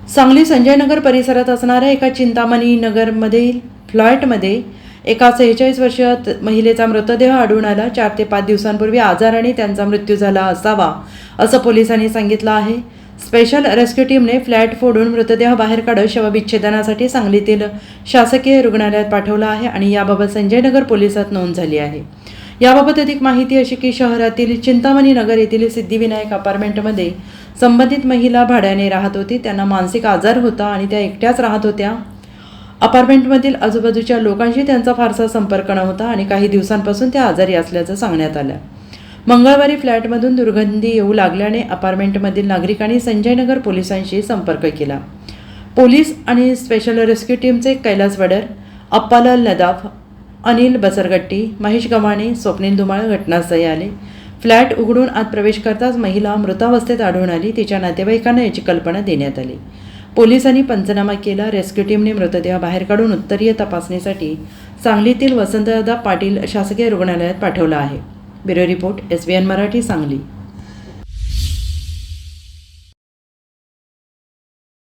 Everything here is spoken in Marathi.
सांगली संजयनगर परिसरात असणाऱ्या एका चिंतामणी नगरमधील फ्लॅटमध्ये एका 46 वर्षीय महिलेचा मृतदेह आढळून आला। 4 ते 5 दिवसांपूर्वी आजाराने त्यांचा मृत्यू झाला असावा असं पोलिसांनी सांगितलं आहे। स्पेशल रेस्क्यू टीमने फ्लॅट फोडून मृतदेह बाहेर काढत शवविच्छेदनासाठी सांगलीतील शासकीय रुग्णालयात पाठवला आहे आणि याबाबत संजयनगर पोलिसात नोंद झाली आहे। याबाबत अधिक माहिती अशी की शहरातील चिंतामणी नगर येथील सिद्धिविनायक अपार्टमेंटमध्ये संबंधित महिला भाड्याने राहत होती। त्यांना मानसिक आजार होता आणि त्या एकट्याच राहत होत्या। अपार्टमेंटमधील आजूबाजूच्या लोकांशी त्यांचा फारसा संपर्क नव्हता आणि काही दिवसांपासून त्या आजारी असल्याचं सांगण्यात आलं। मंगळवारी फ्लॅटमधून दुर्गंधी येऊ लागल्याने अपार्टमेंटमधील नागरिकांनी संजयनगर पोलिसांशी संपर्क केला। पोलीस आणि स्पेशल रेस्क्यू टीमचे कैलास वडर, अप्पालाल नदाफ, अनिल बसरगट्टी, महेश गव्हाणे, स्वप्नील धुमाळ घटनास्थळी आले। फ्लॅट उघडून आत प्रवेश करताच महिला मृतावस्थेत आढळून आली। तिच्या नातेवाईकांना याची कल्पना देण्यात आली। पोलिसांनी पंचनामा केला। रेस्क्यू टीमने मृतदेह बाहेर काढून उत्तरीय तपासणीसाठी सांगलीतील वसंतदादा पाटील शासकीय रुग्णालयात पाठवला आहे। Bureau report, SBN Marathi, Sangli.